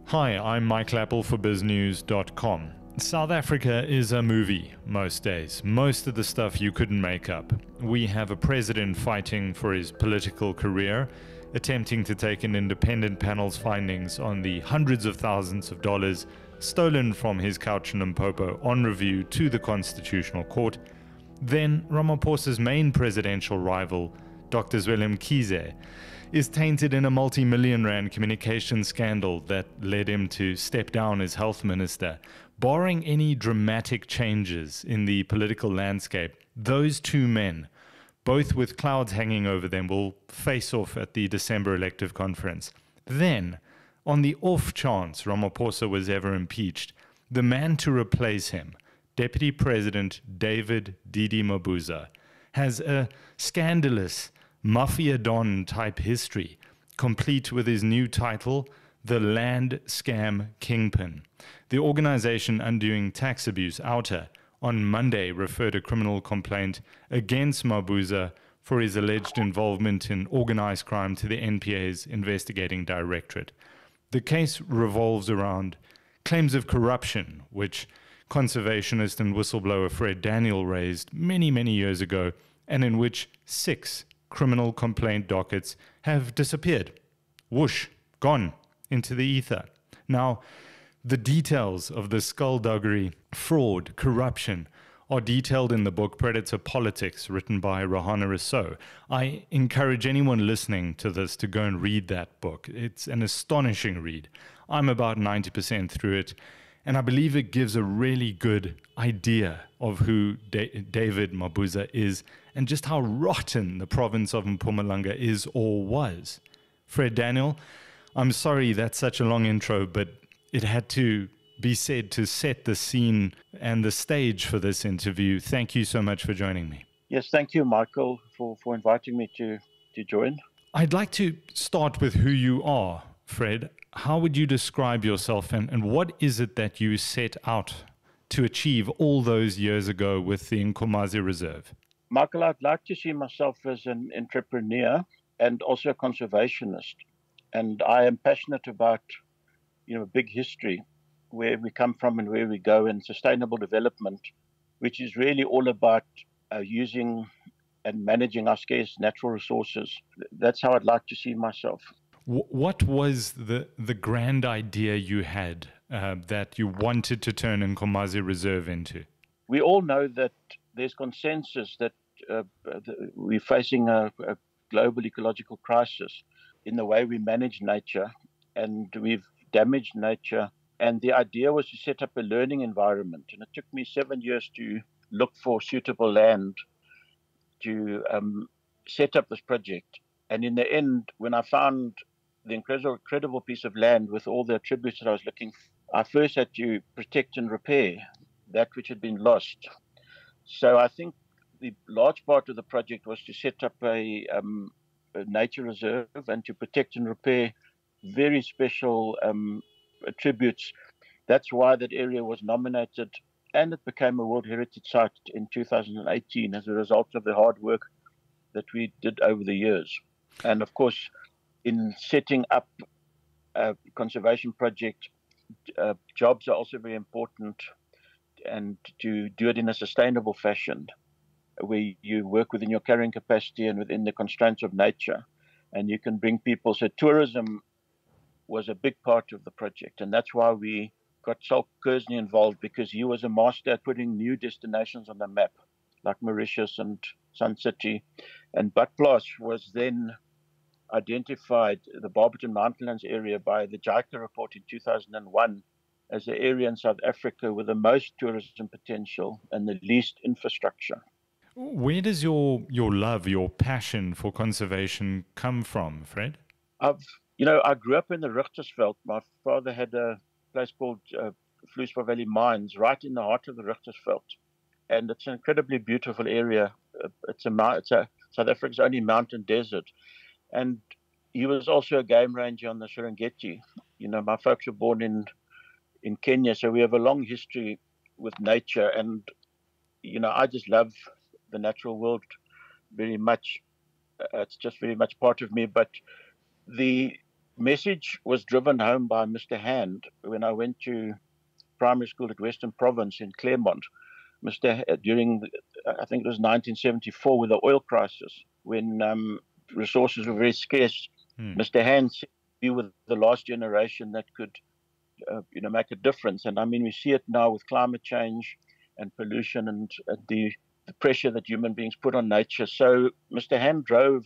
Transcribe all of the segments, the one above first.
Hi, I'm Michael Appel for BizNews.com. South Africa is a movie most days. Most of the stuff you couldn't make up. We have a president fighting for his political career, attempting to take an independent panel's findings on the hundreds of thousands of dollars stolen from his couch in Limpopo on review to the Constitutional Court. Then Ramaphosa's main presidential rival, Dr. Zweli Mkhize, is tainted in a multi-million rand communication scandal that led him to step down as health minister. Barring any dramatic changes in the political landscape, those two men, both with clouds hanging over them, will face off at the December elective conference. Then, on the off chance Ramaphosa was ever impeached, the man to replace him, Deputy President David Mabuza, has a scandalous Mafia Don type history, complete with his new title, the Land Scam Kingpin. The organization Undoing Tax Abuse, OUTA, on Monday referred a criminal complaint against Mabuza for his alleged involvement in organized crime to the NPA's investigating Directorate. The case revolves around claims of corruption, which conservationist and whistleblower Fred Daniel raised many, many years ago, and in which 6 criminal complaint dockets have disappeared. Whoosh, gone into the ether. Now, the details of the skullduggery, fraud, corruption are detailed in the book Predator Politics, written by Rahana Rousseau. I encourage anyone listening to this to go and read that book. It's an astonishing read. I'm about 90% through it, and I believe it gives a really good idea of who David Mabuza is and just how rotten the province of Mpumalanga is or was. Fred Daniel, I'm sorry that's such a long intro, but it had to be said to set the scene and the stage for this interview. Thank you so much for joining me. Yes, thank you, Michael, for inviting me to join. I'd like to start with who you are, Fred. How would you describe yourself, and what is it that you set out to achieve all those years ago with the Nkomazi Reserve? Michael, I'd like to see myself as an entrepreneur and also a conservationist. And I am passionate about, big history, where we come from and where we go, and sustainable development, which is really all about using and managing our scarce natural resources. That's how I'd like to see myself. What was the grand idea you had that you wanted to turn Nkomazi Reserve into? We all know that there's consensus that we're facing a global ecological crisis in the way we manage nature, and we've damaged nature. And the idea was to set up a learning environment. And it took me 7 years to look for suitable land to set up this project. And in the end, when I found the incredible piece of land with all the attributes that I was looking for, I first had to protect and repair that which had been lost. So I think the large part of the project was to set up a nature reserve and to protect and repair very special attributes. That's why that area was nominated, and it became a World Heritage Site in 2018 as a result of the hard work that we did over the years. And of course, in setting up a conservation project, jobs are also very important, and to do it in a sustainable fashion, where you work within your carrying capacity and within the constraints of nature, and you can bring people. So tourism was a big part of the project, and that's why we got Saul Kersney involved, because he was a master at putting new destinations on the map, like Mauritius and Sun City. And Badplaas was then identified, the Barbeton Mountainlands area, by the JICA report in 2001 as the area in South Africa with the most tourism potential and the least infrastructure. Where does your love, your passion for conservation come from, Fred? I grew up in the Richtersveld. My father had a place called Vloeispar Valley Mines right in the heart of the Richtersveld. And it's an incredibly beautiful area. It's South Africa's only mountain desert. And he was also a game ranger on the Serengeti. My folks were born in Kenya, so we have a long history with nature. And, I just love the natural world very much. It's just very much part of me. But the message was driven home by Mr. Hand when I went to primary school at Western Province in Claremont. During, I think it was 1974, with the oil crisis, when resources were very scarce, Mr. Hand said we were the last generation that could, make a difference. And I mean, we see it now with climate change and pollution and the pressure that human beings put on nature. So Mr. Hand drove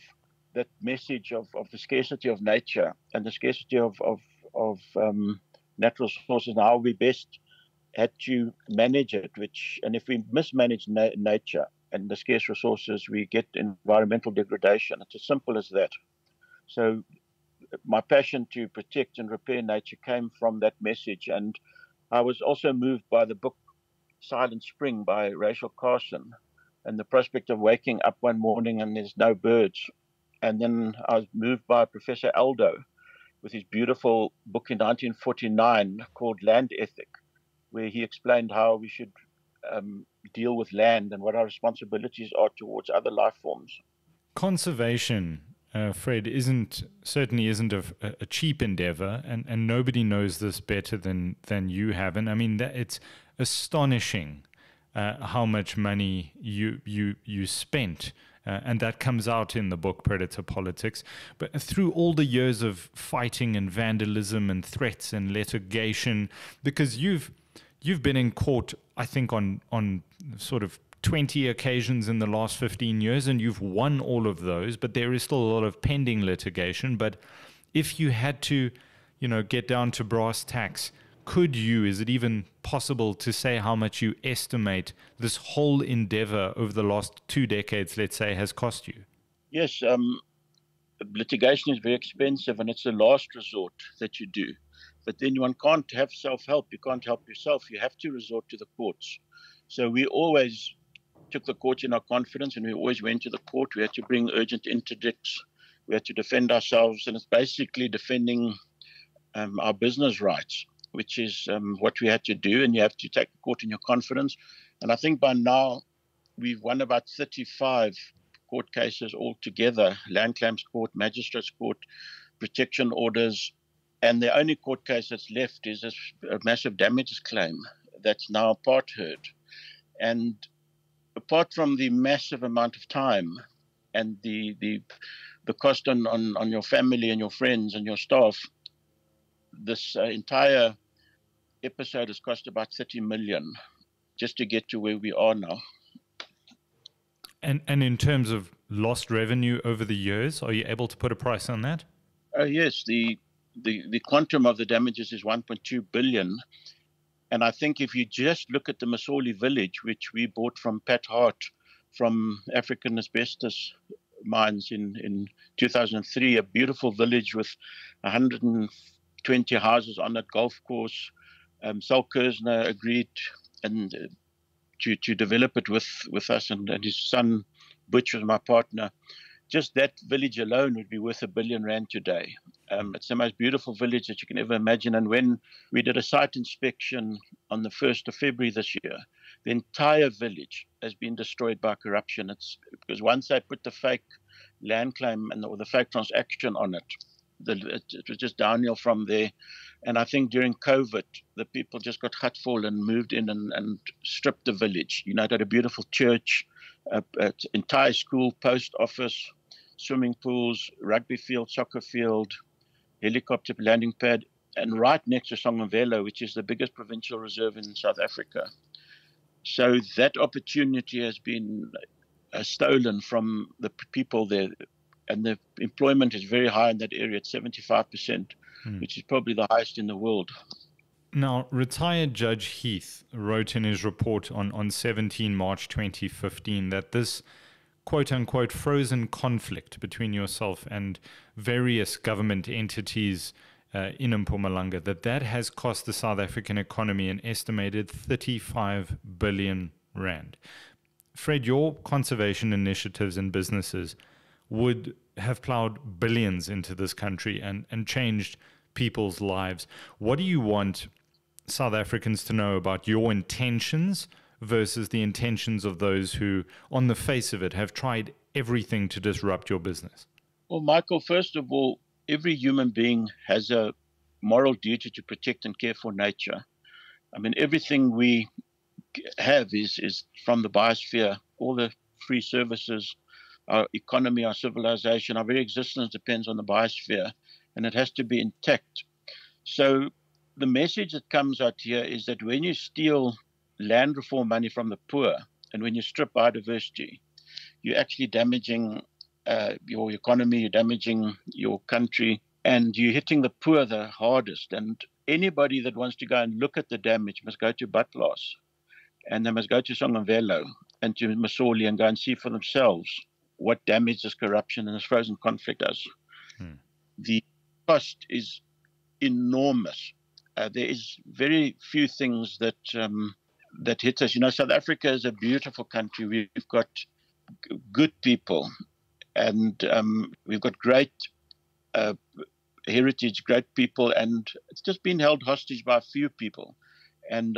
that message of the scarcity of nature and the scarcity of natural resources and how we best had to manage it, and if we mismanage nature and the scarce resources, we get environmental degradation. It's as simple as that. So my passion to protect and repair nature came from that message. And I was also moved by the book Silent Spring by Rachel Carson, and the prospect of waking up one morning and there's no birds. And then I was moved by Professor Aldo with his beautiful book in 1949 called Land Ethic, where he explained how we should deal with land and what our responsibilities are towards other life forms. Conservation, Fred, certainly isn't a cheap endeavor, and nobody knows this better than you have. And I mean, it's astonishing how much money you spent. And that comes out in the book Predator Politics. But through all the years of fighting and vandalism and threats and litigation, because you've been in court, I think, on sort of 20 occasions in the last 15 years, and you've won all of those, but there is still a lot of pending litigation. But if you had to, get down to brass tacks, is it even possible to say how much you estimate this whole endeavor over the last 2 decades, let's say, has cost you? Yes, litigation is very expensive, and it's a last resort that you do. But then one can't have self-help. You can't help yourself. You have to resort to the courts. So we always took the court in our confidence, and we always went to the court. We had to bring urgent interdicts. We had to defend ourselves, and it's basically defending our business rights, which is what we had to do, and you have to take the court in your confidence. And I think by now we've won about 35 court cases altogether, land claims court, magistrates court, protection orders, and the only court case that's left is a massive damages claim that's now part heard. And apart from the massive amount of time and the cost on your family and your friends and your staff, this entire episode has cost about 30 million just to get to where we are now. And in terms of lost revenue over the years, are you able to put a price on that? Yes, the quantum of the damages is 1.2 billion. And I think if you just look at the Masoli village, which we bought from Pat Hart from African asbestos mines in 2003, a beautiful village with 120 houses on a golf course. Sal Kersner agreed to develop it with us, and his son Butch was my partner. Just that village alone would be worth R1 billion today. It's the most beautiful village that you can ever imagine. And when we did a site inspection on the 1st of February this year, the entire village has been destroyed by corruption. It's because once they put the fake land claim or the fake transaction on it, it was just downhill from there. And I think during COVID, the people just got hurtful and moved in and stripped the village. It had a beautiful church, entire school, post office, swimming pools, rugby field, soccer field, helicopter landing pad, and right next to Songavelo, which is the biggest provincial reserve in South Africa. So that opportunity has been stolen from the people there. And the employment is very high in that area at 75%, which is probably the highest in the world. Now, retired Judge Heath wrote in his report on 17 March 2015 that this quote-unquote frozen conflict between yourself and various government entities in Mpumalanga, that has cost the South African economy an estimated 35 billion rand. Fred, your conservation initiatives and businesses would have plowed billions into this country and changed people's lives. What do you want South Africans to know about your intentions versus the intentions of those who, on the face of it, have tried everything to disrupt your business? Well, Michael, first of all, every human being has a moral duty to protect and care for nature. I mean, everything we have is from the biosphere. All the free services, our economy, our civilization, our very existence depends on the biosphere, and it has to be intact. So the message that comes out here is that when you steal land reform money from the poor and when you strip biodiversity, you're actually damaging your economy, you're damaging your country, and you're hitting the poor the hardest. And anybody that wants to go and look at the damage must go to Badplaas, and they must go to Songamvelo and to Masoli and go and see for themselves what damage this corruption and this frozen conflict does. The cost is enormous. There is very few things that that hits us. You know, South Africa is a beautiful country. We've got good people, and we've got great heritage, great people, and it's just been held hostage by a few people. And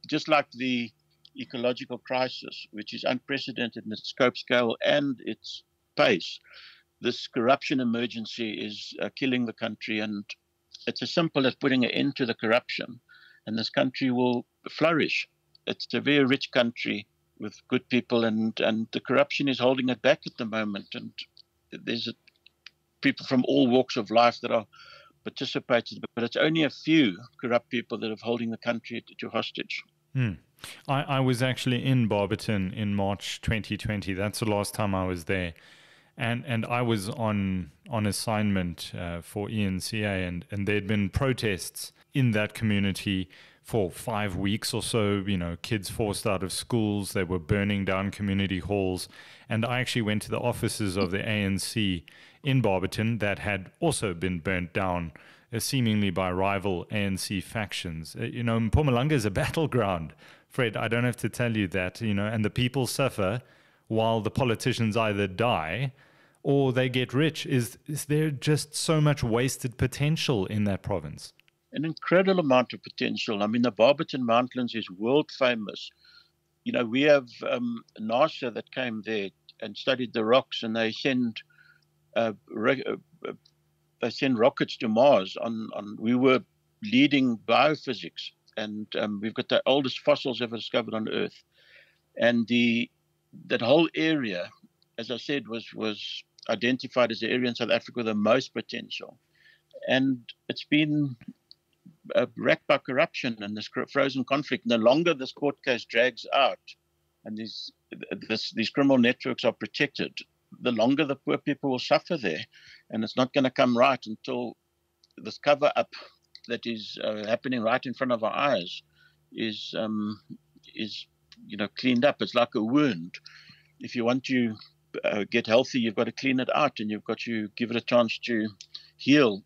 just like the ecological crisis, which is unprecedented in its scope, scale, and its pace, this corruption emergency is killing the country. And it's as simple as putting an end to the corruption, and this country will flourish. It's a very rich country with good people, and the corruption is holding it back at the moment. And there's people from all walks of life that are participating, but it's only a few corrupt people that are holding the country to hostage. I was actually in Barbeton in March 2020. That's the last time I was there. And I was on assignment for ENCA, and there'd been protests in that community for 5 weeks or so, you know, kids forced out of schools, they were burning down community halls. And I actually went to the offices of the ANC in Barbeton that had also been burnt down, seemingly by rival ANC factions. You know, Mpumalanga is a battleground, Fred. I don't have to tell you that, you know, and the people suffer while the politicians either die or they get rich. Is there just so much wasted potential in that province? An incredible amount of potential. I mean, the Barbeton Mountains is world famous. You know, we have NASA that came there and studied the rocks, and they send rockets to Mars. We were leading biophysics, and we've got the oldest fossils ever discovered on Earth. And that whole area, as I said, was identified as the area in South Africa with the most potential. And it's been wrecked by corruption and this frozen conflict. And the longer this court case drags out and these criminal networks are protected, the longer the poor people will suffer there. And it's not going to come right until this cover-up that is happening right in front of our eyes is cleaned up. It's like a wound. If you want to get healthy, you've got to clean it out, and you've got to give it a chance to heal.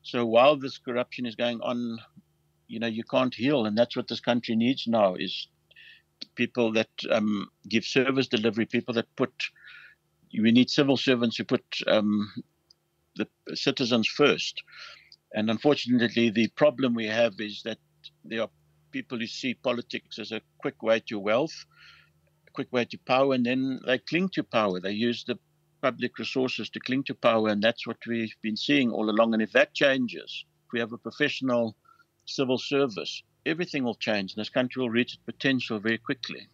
So while this corruption is going on, you know, you can't heal, and that's what this country needs now, is people that give service delivery, people that we need civil servants who put the citizens first. And unfortunately, the problem we have is that there are people who see politics as a quick way to wealth, a quick way to power, and then they cling to power. They use the public resources to cling to power, and that's what we've been seeing all along. And if that changes, if we have a professional civil service, everything will change, and this country will reach its potential very quickly.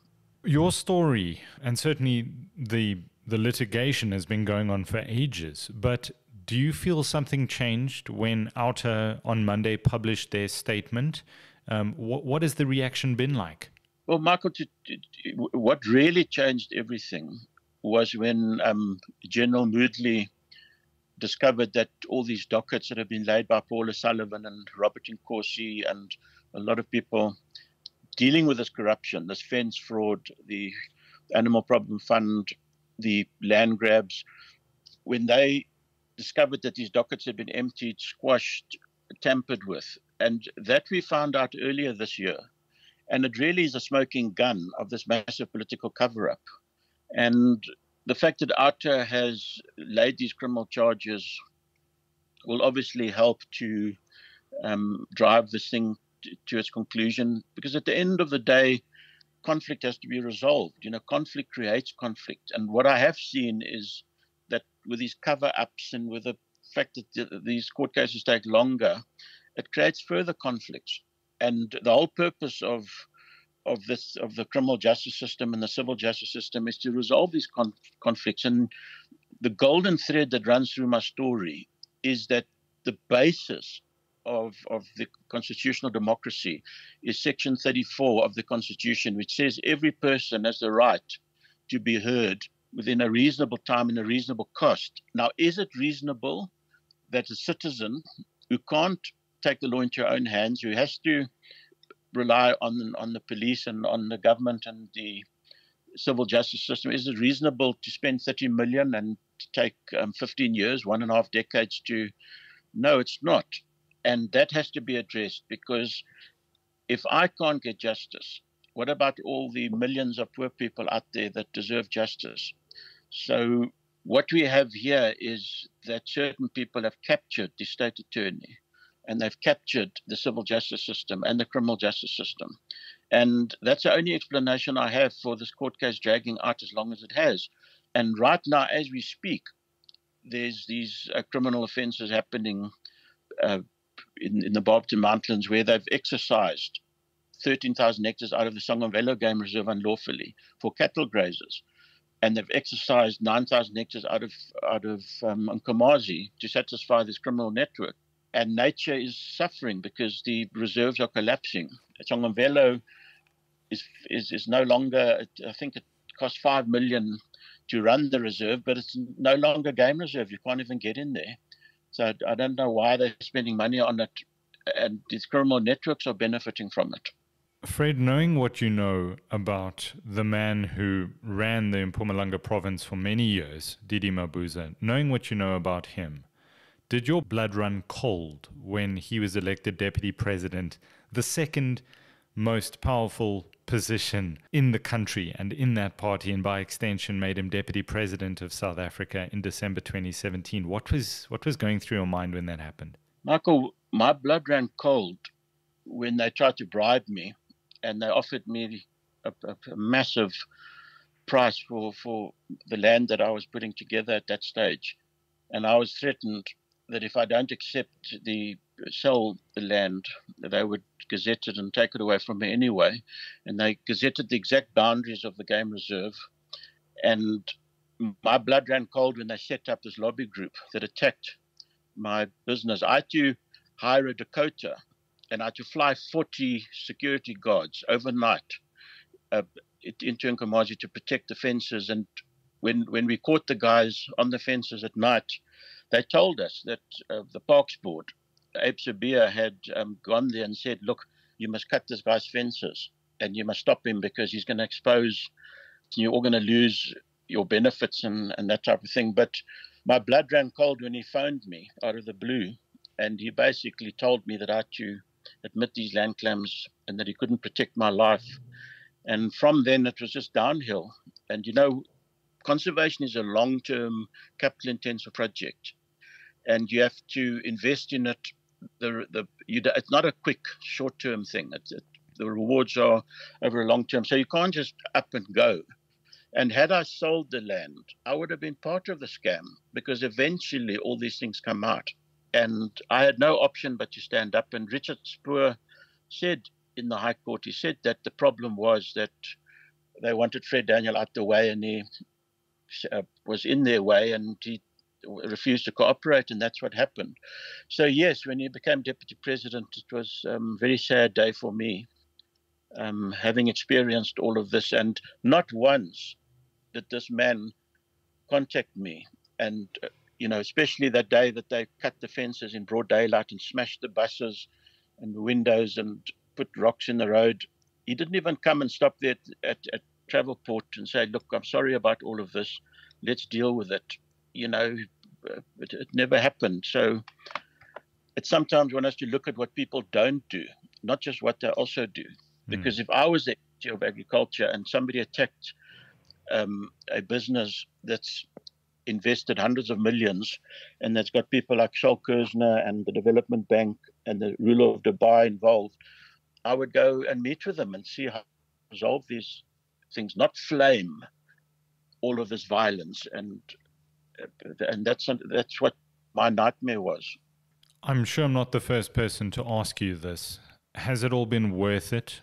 Your story, and certainly the litigation, has been going on for ages, but do you feel something changed when Outer on Monday published their statement? What has the reaction been like? Well, Michael, what really changed everything was when General Moodley discovered that all these dockets that have been laid by Paul O'Sullivan and Robert Nkosi and a lot of people dealing with this corruption, this fence fraud, the Animal Problem Fund, the land grabs, when they discovered that these dockets had been emptied, squashed, tampered with, and that we found out earlier this year. And it really is a smoking gun of this massive political cover-up. And the fact that Outer has laid these criminal charges will obviously help to drive this thing to its conclusion, because at the end of the day, conflict has to be resolved. You know, conflict creates conflict. And what I have seen is that with these cover-ups and with the fact that these court cases take longer, it creates further conflicts. And the whole purpose of the criminal justice system and the civil justice system is to resolve these conflicts. And the golden thread that runs through my story is that the basis of the constitutional democracy is Section 34 of the Constitution, which says every person has the right to be heard within a reasonable time and a reasonable cost. Now, is it reasonable that a citizen who can't take the law into your own hands, who has to rely on the police and on the government and the civil justice system, is it reasonable to spend 30 million and to take 15 years, 1.5 decades to? No, it's not. And that has to be addressed, because if I can't get justice, what about all the millions of poor people out there that deserve justice? So what we have here is that certain people have captured the state attorney, and they've captured the civil justice system and the criminal justice system. And that's the only explanation I have for this court case dragging out as long as it has. And right now, as we speak, there's these criminal offences happening in the Barbeton Mountains, where they've exercised 13,000 hectares out of the Songamvelo Game Reserve unlawfully for cattle grazers. And they've exercised 9,000 hectares out of Nkomazi to satisfy this criminal network. And nature is suffering because the reserves are collapsing. Songamvelo is no longer, I think it costs 5 million to run the reserve, but it's no longer a game reserve. You can't even get in there. So I don't know why they're spending money on it, and these criminal networks are benefiting from it. Fred, knowing what you know about the man who ran the Mpumalanga province for many years, David Mabuza, knowing what you know about him, did your blood run cold when he was elected deputy president, the second most powerful position in the country and in that party, and by extension made him deputy president of South Africa in December 2017? What was going through your mind when that happened? Michael, my blood ran cold when they tried to bribe me, and they offered me a massive price for the land that I was putting together at that stage. And I was threatened that if I don't sell the land, they would gazette it and take it away from me anyway. And they gazetted the exact boundaries of the game reserve. And my blood ran cold when they set up this lobby group that attacked my business. I had to hire a Dakota, and I had to fly 40 security guards overnight into Nkomazi to protect the fences. And when we caught the guys on the fences at night, they told us that the Parks Board, Abe Sabia, had gone there and said, look, you must cut this guy's fences and you must stop him because he's going to expose, you're all going to lose your benefits and that type of thing. But my blood ran cold when he phoned me out of the blue, and he basically told me that I had to admit these land claims and that he couldn't protect my life. And from then it was just downhill. And conservation is a long-term, capital-intensive project, and you have to invest in it. It's not a quick, short-term thing. The rewards are over a long term, so you can't just up and go. And had I sold the land, I would have been part of the scam, because eventually all these things come out. And I had no option but to stand up. And Richard Spoor said in the High Court, he said that the problem was that they wanted Fred Daniel out the way, and he was in their way, and he refused to cooperate, and that's what happened. So yes, when he became deputy president, it was a very sad day for me, having experienced all of this. And not once did this man contact me. And especially that day that they cut the fences in broad daylight and smashed the buses and the windows and put rocks in the road, he didn't even come and stop there at Travelport and say, look, I'm sorry about all of this, let's deal with it. It never happened. So it's sometimes one has to look at what people don't do, not just what they also do. Because if I was the Ministry of Agriculture and somebody attacked a business that's invested hundreds of millions and that's got people like Charles Kersner and the Development Bank and the ruler of Dubai involved, I would go and meet with them and see how to resolve these things, not flame all of this violence. And that's what my nightmare was. I'm sure I'm not the first person to ask you this. Has it all been worth it?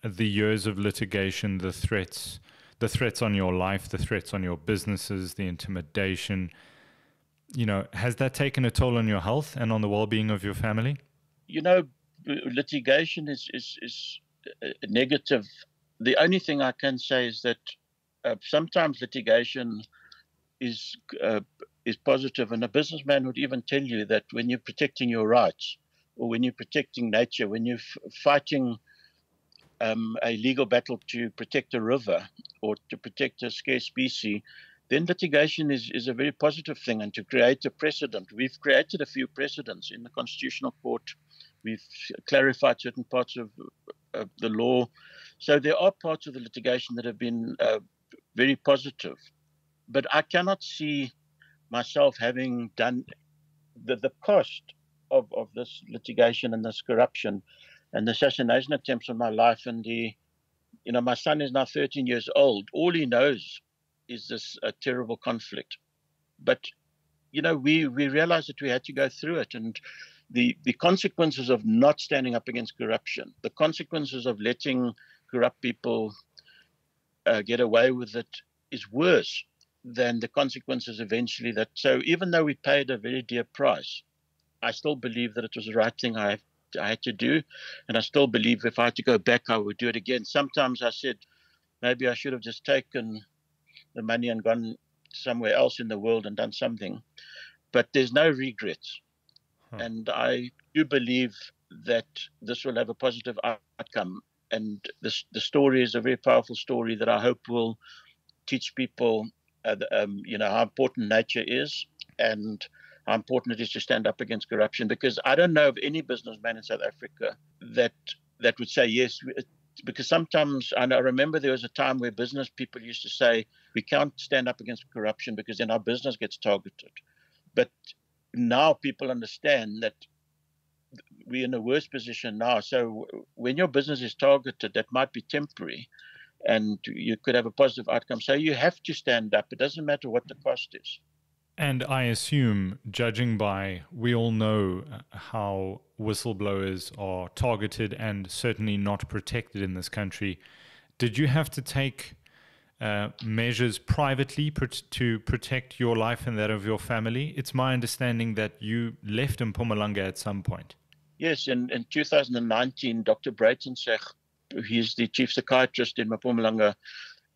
The years of litigation, the threats on your life, the threats on your businesses, the intimidation, has that taken a toll on your health and on the well-being of your family? Litigation is negative. The only thing I can say is that sometimes litigation is positive, and a businessman would even tell you that when you're protecting your rights, or when you're protecting nature, when you're fighting a legal battle to protect a river or to protect a scarce species, then litigation is a very positive thing, and to create a precedent. We've created a few precedents in the Constitutional Court. We've clarified certain parts of the law. So there are parts of the litigation that have been very positive. But I cannot see myself having done the cost of this litigation and this corruption and the assassination attempts on my life. And my son is now 13 years old. All he knows is this terrible conflict. But, we realized that we had to go through it. And the consequences of not standing up against corruption, the consequences of letting corrupt people get away with it is worse than the consequences eventually. So even though we paid a very dear price, I still believe that it was the right thing I had to do. And I still believe if I had to go back, I would do it again. Sometimes I said, maybe I should have just taken the money and gone somewhere else in the world and done something. But there's no regrets. And I do believe that this will have a positive outcome. And the story is a very powerful story that I hope will teach people, how important nature is and how important it is to stand up against corruption. Because I don't know of any businessman in South Africa that would say yes. Because sometimes, I remember there was a time where business people used to say, we can't stand up against corruption because then our business gets targeted. But now people understand that we're in a worse position now. So when your business is targeted, that might be temporary and you could have a positive outcome. So you have to stand up. It doesn't matter what the cost is. And I assume, judging by, we all know how whistleblowers are targeted and certainly not protected in this country. Did you have to take measures privately to protect your life and that of your family? It's my understanding that you left Mpumalanga at some point. Yes, in 2019, Dr. Barbeton, he's the chief psychiatrist in Mpumalanga,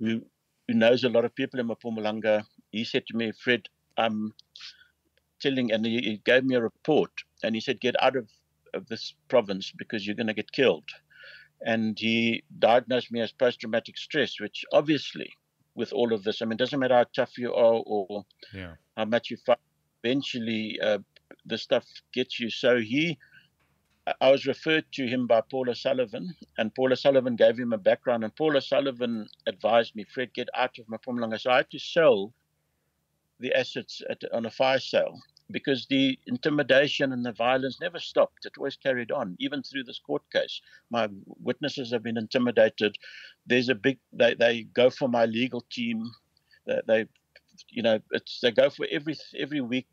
who knows a lot of people in Mpumalanga. He said to me, Fred, I'm telling, and he gave me a report, and he said, get out of this province because you're going to get killed. And he diagnosed me as post-traumatic stress, which obviously, with all of this, it doesn't matter how tough you are or how much you fight, eventually the stuff gets you. So I was referred to him by Paula Sullivan, and Paula Sullivan gave him a background, and Paula Sullivan advised me, Fred, get out of Mpumalanga. So I had to sell the assets on a fire sale, because the intimidation and the violence never stopped. It always carried on, even through this court case. My witnesses have been intimidated. There's they go for my legal team. They go for every weak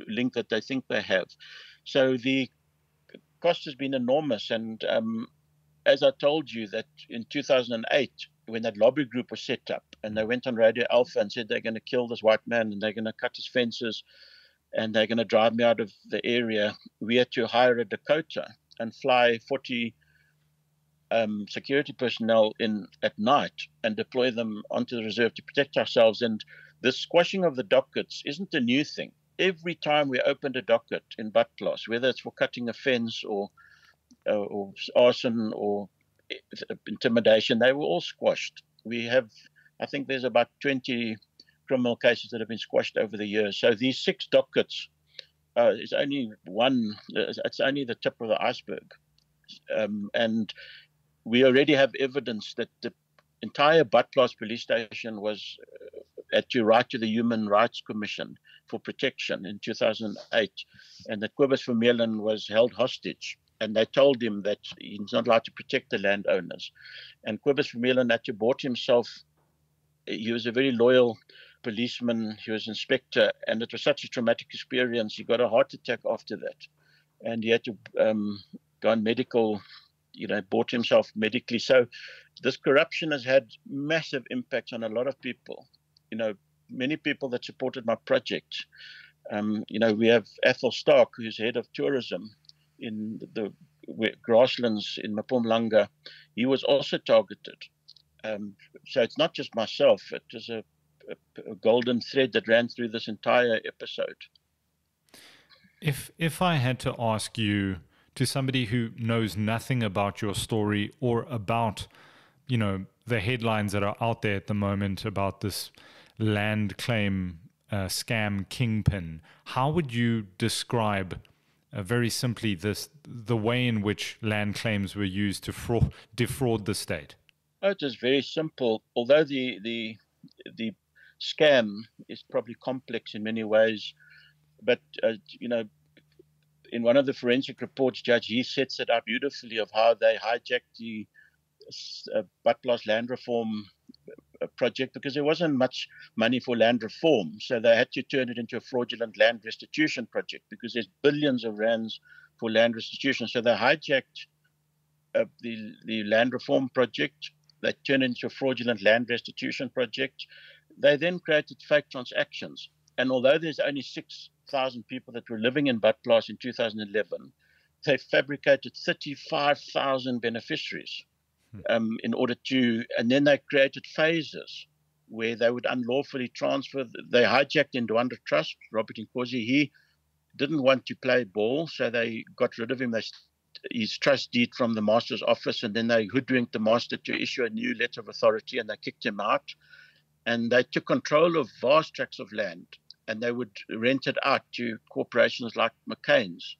link that they think they have. So the cost has been enormous. And as I told you, that in 2008, when that lobby group was set up and they went on Radio Alpha and said they're going to kill this white man and they're going to cut his fences and they're going to drive me out of the area, we had to hire a Dakota and fly 40 security personnel in at night and deploy them onto the reserve to protect ourselves. And the squashing of the dockets isn't a new thing. Every time we opened a docket in Badplaas, whether it's for cutting a fence or arson or intimidation, they were all squashed. I think there's about 20 criminal cases that have been squashed over the years. So these 6 dockets is only one. It's only the tip of the iceberg, and we already have evidence that the entire Badplaas police station was had to write to the Human Rights Commission for protection in 2008, and that Cobus Vermeulen was held hostage. And they told him that he's not allowed to protect the landowners. And Cobus Vermeulen had to bought himself. He was a very loyal policeman, he was inspector, and it was such a traumatic experience. He got a heart attack after that, and he had to go on medical, bought himself medically. So this corruption has had massive impacts on a lot of people. Many people that supported my project. We have Athel Stark, who's head of tourism in the grasslands in Mpumalanga. He was also targeted. So it's not just myself. It is a golden thread that ran through this entire episode. If I had to ask you, to somebody who knows nothing about your story or about, the headlines that are out there at the moment about this land claim scam kingpin, how would you describe very simply the way in which land claims were used to defraud the state? Oh, it is very simple. Although the scam is probably complex in many ways, but in one of the forensic reports, Judge, he sets it up beautifully of how they hijacked the Badplaas land reform project, because there wasn't much money for land reform. So they had to turn it into a fraudulent land restitution project because there's billions of rands for land restitution. So they hijacked the land reform project. They turned it into a fraudulent land restitution project. They then created fake transactions. And although there's only 6,000 people that were living in Badplaas in 2011, they fabricated 35,000 beneficiaries in order to, and then they created phases where they would unlawfully transfer. They hijacked Ndwandwe Trust, Robert Nkomazi. He didn't want to play ball, so they got rid of him. His trust deed from the master's office, and then they hoodwinked the master to issue a new letter of authority, and they kicked him out. And they took control of vast tracts of land, and they would rent it out to corporations like McCain's.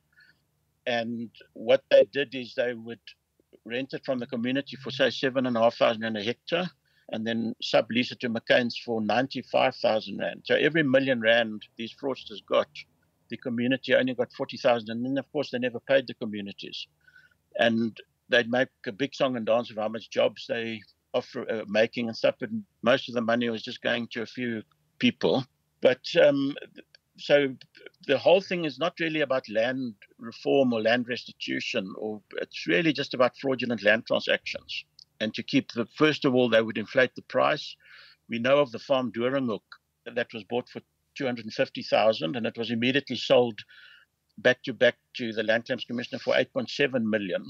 And what they did is they would rent it from the community for, say, 7,500 rand a hectare, and then sublease it to McCain's for 95,000 rand. So every million rand these fraudsters got, the community only got 40,000. And then, of course, they never paid the communities. And they'd make a big song and dance of how much jobs they offer making and stuff, but most of the money was just going to a few people. But so the whole thing is not really about land reform or land restitution, or it's really just about fraudulent land transactions. And to keep first of all, they would inflate the price. We know of the farm Doringhoek that was bought for 250,000, and it was immediately sold back to the Land Claims Commissioner for 8.7 million.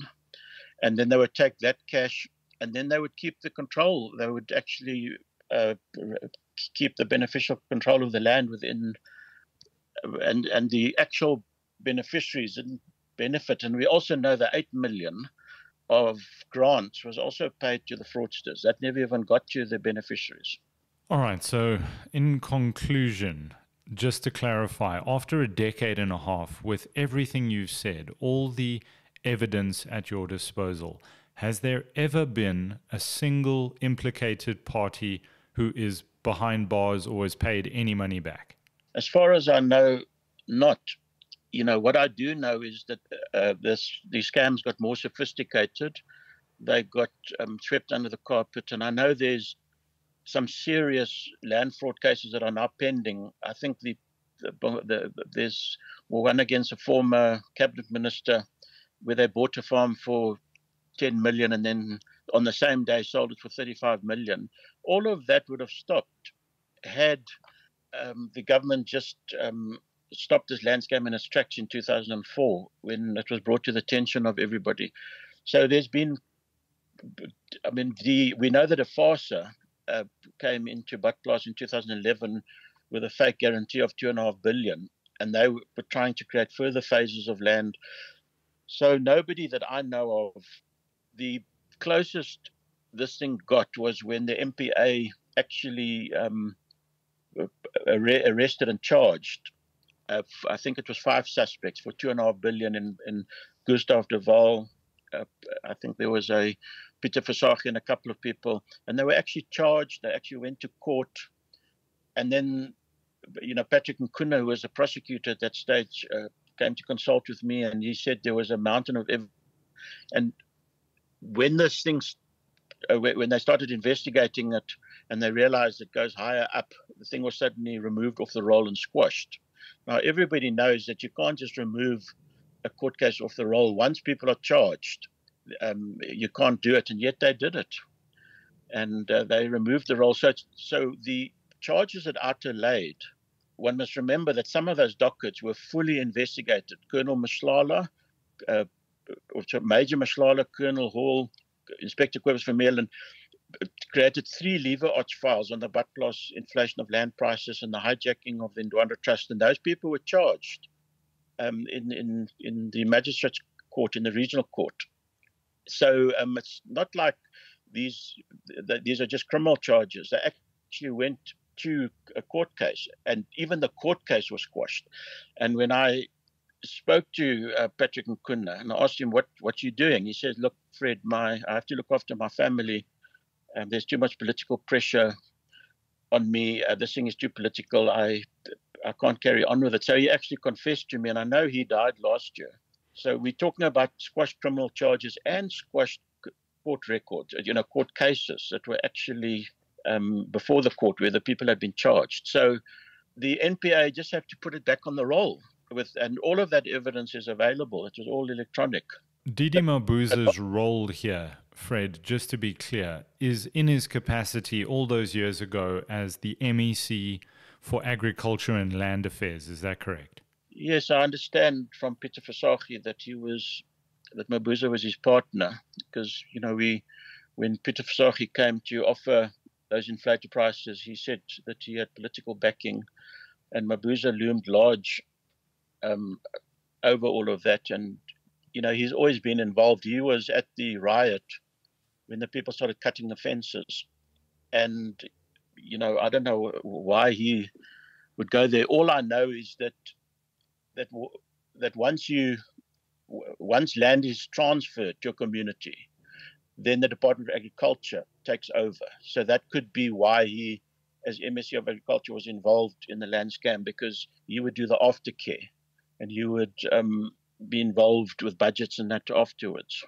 And then they would take that cash, and then they would keep the control. They would actually keep the beneficial control of the land within, and the actual beneficiaries didn't benefit. And we also know that 8 million of grants was also paid to the fraudsters. That never even got to the beneficiaries. All right. So in conclusion, just to clarify, after a decade and a half, with everything you've said, all the evidence at your disposal, has there ever been a single implicated party who is behind bars or has paid any money back? As far as I know, not. What I do know is that these scams got more sophisticated. They got swept under the carpet. And I know there's some serious land fraud cases that are now pending. I think there's one against a former cabinet minister where they bought a farm for 10 million and then on the same day sold it for 35 million. All of that would have stopped had the government just stopped this land scam in its tracks in 2004 when it was brought to the attention of everybody. So there's been, we know that a FASA came into Badplaas in 2011 with a fake guarantee of 2.5 billion, and they were trying to create further phases of land. So nobody that I know of, the closest this thing got was when the MPA actually arrested and charged. I think it was 5 suspects for 2.5 billion in Gustav de Waal. I think there was a Peter Versage and a couple of people, and they were actually charged. They actually went to court, and then Patrick Nkuna, who was the prosecutor at that stage, came to consult with me, and he said there was a mountain of evidence. And when this thing, when they started investigating it, and they realized it goes higher up, the thing was suddenly removed off the roll and squashed. Now, everybody knows that you can't just remove a court case off the roll. Once people are charged, you can't do it, and yet they did it. And they removed the roll. So the charges that Outer laid, one must remember that some of those dockets were fully investigated. Colonel Mashlala, Major Mashlala, Colonel Hall, Inspector Quibus from Maryland, created 3 lever arch files on the Badplaas inflation of land prices and the hijacking of the Ndwandwe Trust, and those people were charged in the magistrates' court, in the regional court. So it's not like these are just criminal charges. They actually went to a court case, and even the court case was squashed. And when I spoke to Patrick Nkuna and I asked him, what you doing? He says, look, Fred, I have to look after my family. There's too much political pressure on me. This thing is too political. I can't carry on with it. So he actually confessed to me, and I know he died last year. So we're talking about squashed criminal charges and squashed court records, court cases that were actually before the court where the people had been charged. So the NPA just have to put it back on the roll, and all of that evidence is available. It was all electronic. Didi Mabuza's role here, Fred, just to be clear, is in his capacity all those years ago as the MEC for Agriculture and Land Affairs. Is that correct? Yes, I understand from Peter Fasaki that Mabuza was his partner, because when Peter Fasaki came to offer those inflated prices, he said that he had political backing, and Mabuza loomed large over all of that. And he's always been involved. He was at the riot when the people started cutting the fences, and I don't know why he would go there. All I know is that once land is transferred to a community, then the Department of Agriculture takes over. So that could be why he, as MSc of Agriculture, was involved in the land scam, because he would do the aftercare and he would be involved with budgets and that afterwards.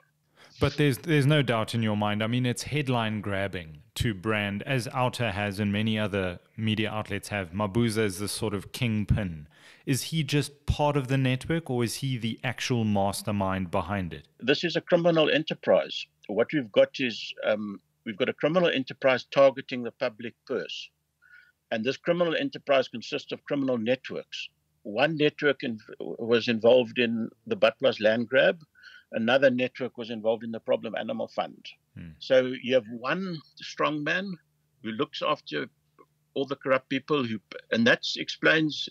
But there's no doubt in your mind. I mean, it's headline grabbing to brand, as Outer has and many other media outlets have, Mabuza as the sort of kingpin. Is he just part of the network, or is he the actual mastermind behind it? This is a criminal enterprise. What we've got is we've got a criminal enterprise targeting the public purse. And this criminal enterprise consists of criminal networks. One network was involved in the Badplaas land grab. Another network was involved in the Problem Animal Fund. So you have one strongman who looks after all the corrupt people, and that explains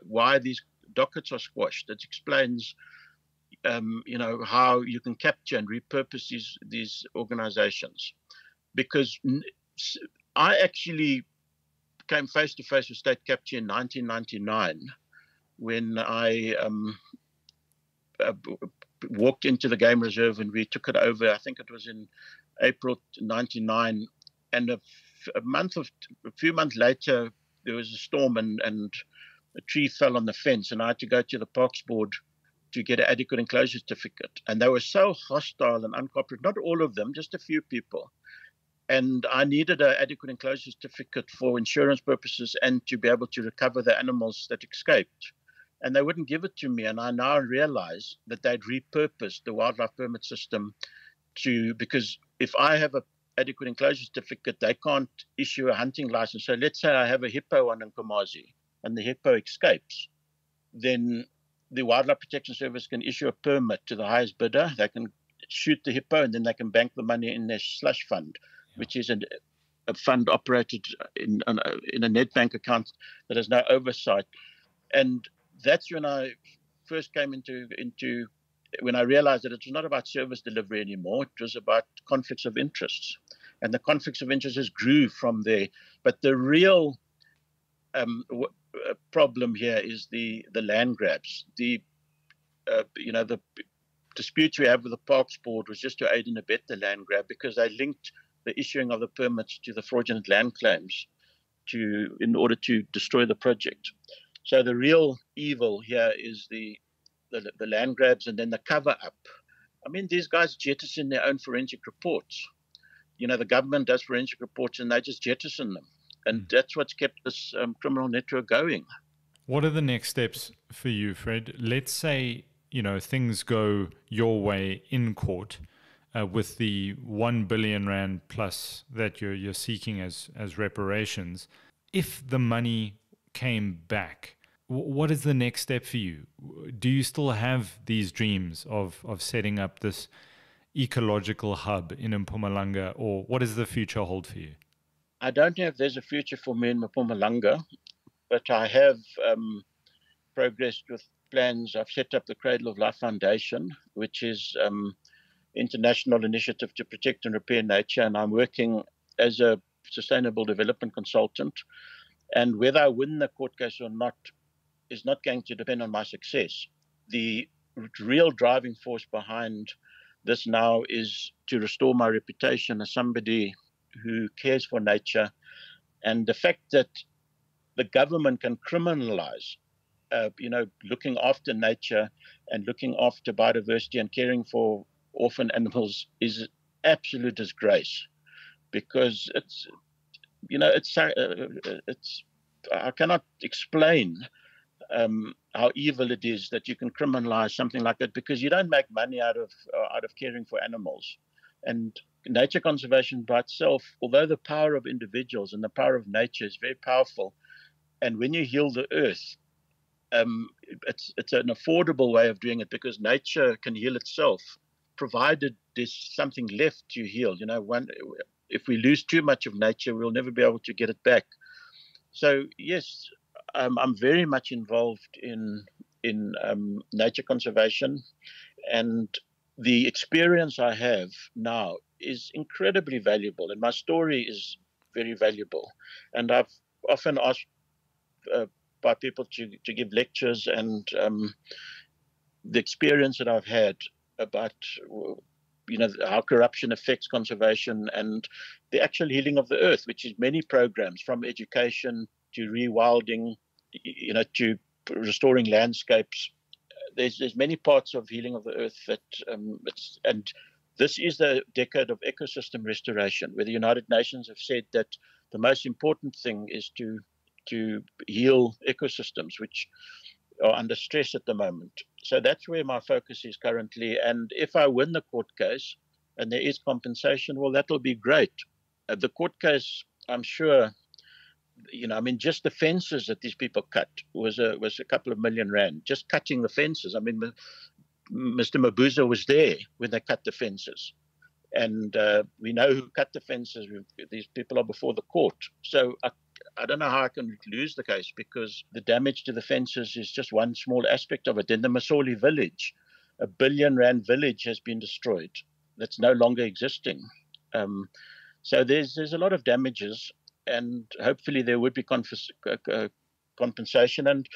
why these dockets are squashed. That explains, how you can capture and repurpose these organizations. Because I actually came face to face with state capture in 1999 when I walked into the game reserve and we took it over. I think it was in April 99, and a few months later there was a storm and a tree fell on the fence, and I had to go to the Parks Board to get an adequate enclosure certificate. And they were so hostile and uncooperative, not all of them, just a few people. And I needed an adequate enclosure certificate for insurance purposes and to be able to recover the animals that escaped. And they wouldn't give it to me. And I now realize that they'd repurposed the wildlife permit system because if I have an adequate enclosure certificate, they can't issue a hunting license. So let's say I have a hippo on Nkomazi and the hippo escapes, then the Wildlife Protection Service can issue a permit to the highest bidder. They can shoot the hippo and then they can bank the money in their slush fund, which is a fund operated in a net bank account that has no oversight. And that's when I first came into when I realized that it was not about service delivery anymore. It was about conflicts of interests. And the conflicts of interests grew from there. But the real problem here is the land grabs. The disputes we have with the Parks Board was just to aid and abet the land grab, because they linked the issuing of the permits to the fraudulent land claims in order to destroy the project. So the real evil here is the land grabs and then the cover up. I mean, these guys jettison their own forensic reports. the government does forensic reports and they just jettison them. And that's what's kept this criminal network going. What are the next steps for you, Fred? Let's say, things go your way in court with the 1 billion rand plus that you're seeking as reparations. If the money came back, what is the next step for you? Do you still have these dreams of setting up this ecological hub in Mpumalanga, or what does the future hold for you? I don't know if there's a future for me in Mpumalanga, but I have progressed with plans. I've set up the Cradle of Life Foundation, which is international initiative to protect and repair nature, and I'm working as a sustainable development consultant. And whether I win the court case or not is not going to depend on my success. The real driving force behind this now is to restore my reputation as somebody who cares for nature. And the fact that the government can criminalize, looking after nature and looking after biodiversity and caring for orphan animals is absolute disgrace, because it's I cannot explain how evil it is that you can criminalize something like that, because you don't make money out of caring for animals. And nature conservation by itself, although the power of individuals and the power of nature is very powerful, and when you heal the earth, it's an affordable way of doing it, because nature can heal itself, provided there's something left to heal. If we lose too much of nature, we'll never be able to get it back. So yes, I'm very much involved in nature conservation, and the experience I have now is incredibly valuable, and my story is very valuable. And I've often asked by people to give lectures, and the experience that I've had about how corruption affects conservation and the actual healing of the earth, which is many programs, from education to rewilding, to restoring landscapes. There's many parts of healing of the earth that and this is the decade of ecosystem restoration, where the United Nations have said that the most important thing is to heal ecosystems, which are under stress at the moment. So that's where my focus is currently. And if I win the court case and there is compensation, well, that'll be great. The court case, I'm sure, just the fences that these people cut was a couple of million rand. Just cutting the fences. Mr. Mabuza was there when they cut the fences. And we know who cut the fences. These people are before the court. So I don't know how I can lose the case, because the damage to the fences is just one small aspect of it. In the Masoli village, a 1 billion rand village has been destroyed. That's no longer existing. So there's a lot of damages, and hopefully there would be compensation. And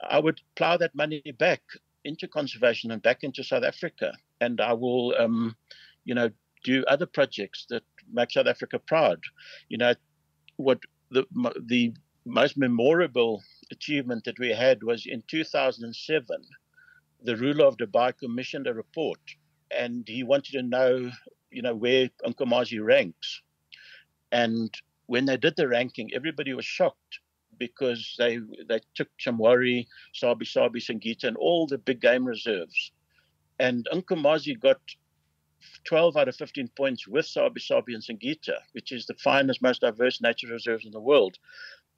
I would plow that money back into conservation and back into South Africa. And I will, do other projects that make South Africa proud. What the most memorable achievement that we had was in 2007. The ruler of Dubai commissioned a report, and he wanted to know, where Nkomazi ranks. And when they did the ranking, everybody was shocked, because they took Chamwari, Sabi, Singita, and all the big game reserves. And Nkomazi got 12 out of 15 points with Sabi and Singita, which is the finest, most diverse nature reserves in the world.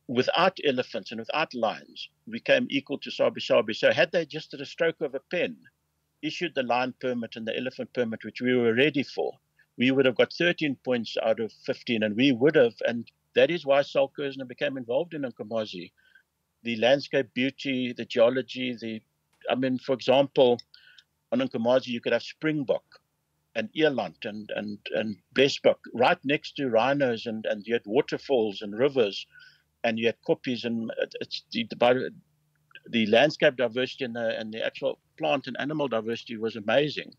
Without elephants and without lions, we came equal to Sabi. So had they just at a stroke of a pen issued the lion permit and the elephant permit, which we were ready for, we would have got 13 points out of 15, and we would have, and that is why Saul Kerzner became involved in Nkomazi. The landscape beauty, the geology, for example, on Nkomazi you could have springbok and eland and blesbok right next to rhinos, and you had waterfalls and rivers, and you had koppies, and it's the landscape diversity and the actual plant and animal diversity was amazing.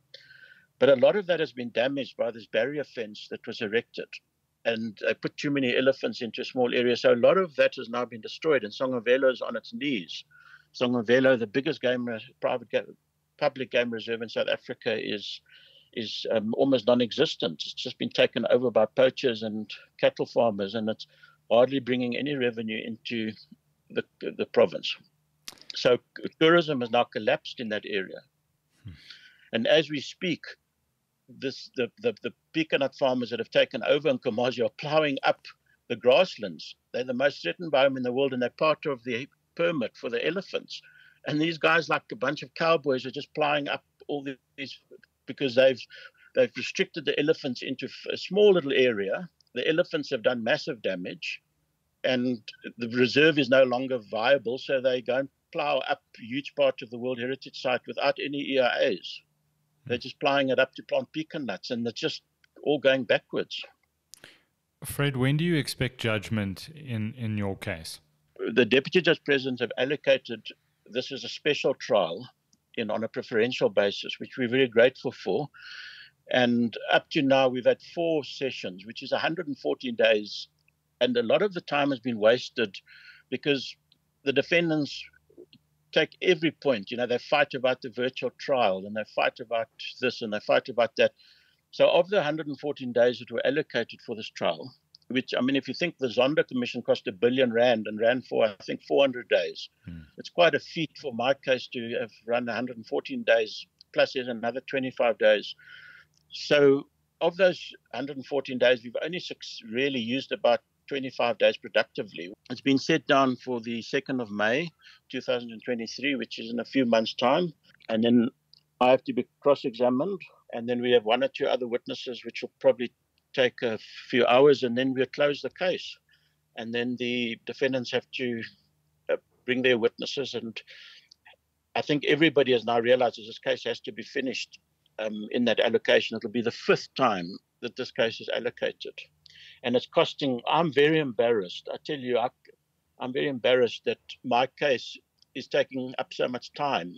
But a lot of that has been damaged by this barrier fence that was erected, and they put too many elephants into a small area. So a lot of that has now been destroyed, and Songavelo is on its knees. Songavelo, the biggest public game reserve in South Africa, is is almost non-existent. It's just been taken over by poachers and cattle farmers, and it's hardly bringing any revenue into the province. So tourism has now collapsed in that area. And as we speak, the pecanut farmers that have taken over Nkomazi are ploughing up the grasslands. They're the most threatened biome in the world, and they're part of the permit for the elephants. And these guys, like a bunch of cowboys, are just ploughing up all these because they've restricted the elephants into a small little area. The elephants have done massive damage, and the reserve is no longer viable, so they go and plough up a huge part of the World Heritage Site without any EIAs. They're just ploughing it up to plant pecan nuts, and it's just all going backwards. Fred, when do you expect judgment in your case? The Deputy President have allocated this as a special trial on a preferential basis, which we're very grateful for. And up to now, we've had 4 sessions, which is 114 days. And a lot of the time has been wasted because the defendants take every point. They fight about the virtual trial, and they fight about this, and they fight about that. So of the 114 days that were allocated for this trial, which, I mean, if you think the Zondo Commission cost R1 billion and ran for, I think, 400 days, it's quite a feat for my case to have run 114 days, plus there's another 25 days. So of those 114 days, we've only really used about 25 days productively. It's been set down for the 2nd of May, 2023, which is in a few months' time. And then I have to be cross-examined. And then we have 1 or 2 other witnesses, which will probably take a few hours, and then we'll close the case. And then the defendants have to bring their witnesses. And I think everybody has now realized that this case has to be finished in that allocation. It'll be the 5th time that this case is allocated. And it's costing, I'm very embarrassed. I tell you, I'm very embarrassed that my case is taking up so much time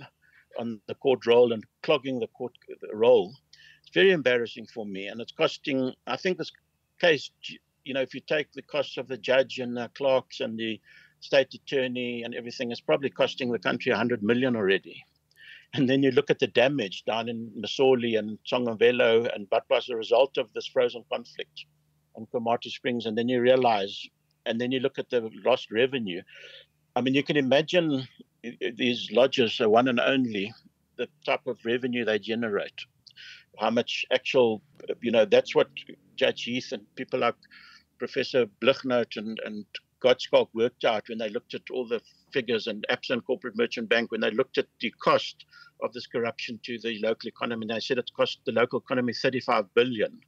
on the court roll and clogging the court roll. It's very embarrassing for me. And it's costing, I think this case, if you take the costs of the judge and the clerks and the state attorney and everything, it's probably costing the country 100 million already. And then you look at the damage down in Masoli and Tsongamvelo and Badplaas as a result of this frozen conflict on Komati Springs, and then you realize, and then you look at the lost revenue. I mean, you can imagine these lodges are one and only, the type of revenue they generate, how much actual, that's what Judge Heath and people like Professor Blichnout and Gottschalk worked out when they looked at all the figures, and Absa and Corporate Merchant Bank, when they looked at the cost of this corruption to the local economy. They said it's cost the local economy 35 billion.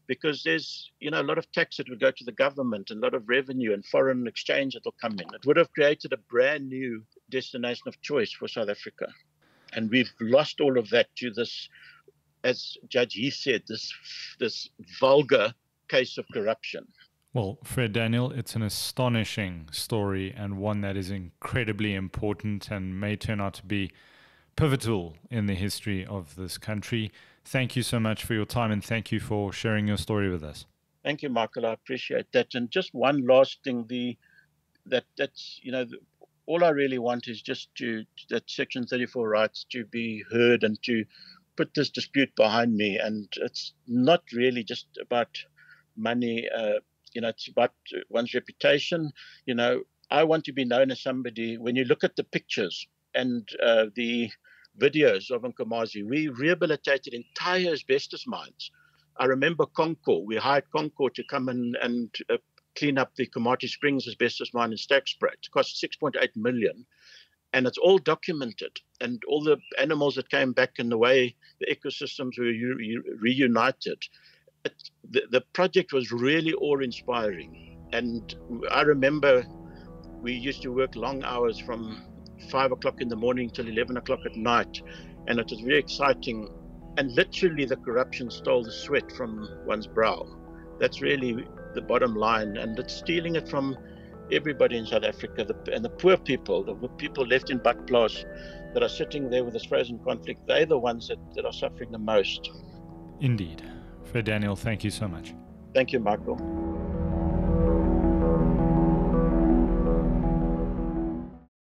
Because there's, a lot of tax that would go to the government and a lot of revenue and foreign exchange that will come in. It would have created a brand new destination of choice for South Africa. And we've lost all of that to this, as Judge Heath said, this vulgar case of corruption. Well, Fred Daniel, it's an astonishing story, and one that is incredibly important and may turn out to be pivotal in the history of this country. Thank you so much for your time, and thank you for sharing your story with us. Thank you, Michael. I appreciate that. And just one last thing, all I really want is just that Section 34 rights to be heard and to put this dispute behind me. And it's not really just about money. It's about one's reputation. I want to be known as somebody. When you look at the pictures and the videos of Nkomazi, we rehabilitated entire asbestos mines. I remember Concor. We hired Concor to come and clean up the Komati Springs asbestos mine in Stakespruit. It cost 6.8 million. And it's all documented. And all the animals that came back and the way the ecosystems were reunited. The project was really awe-inspiring. And I remember we used to work long hours from 5 o'clock in the morning till 11 o'clock at night, and it was very exciting. And literally the corruption stole the sweat from one's brow. That's really the bottom line, and it's stealing it from everybody in South Africa, and the poor people, the people left in Badplaas that are sitting there with this frozen conflict, they're the ones that are suffering the most. Indeed. Fred Daniel, thank you so much. Thank you, Michael.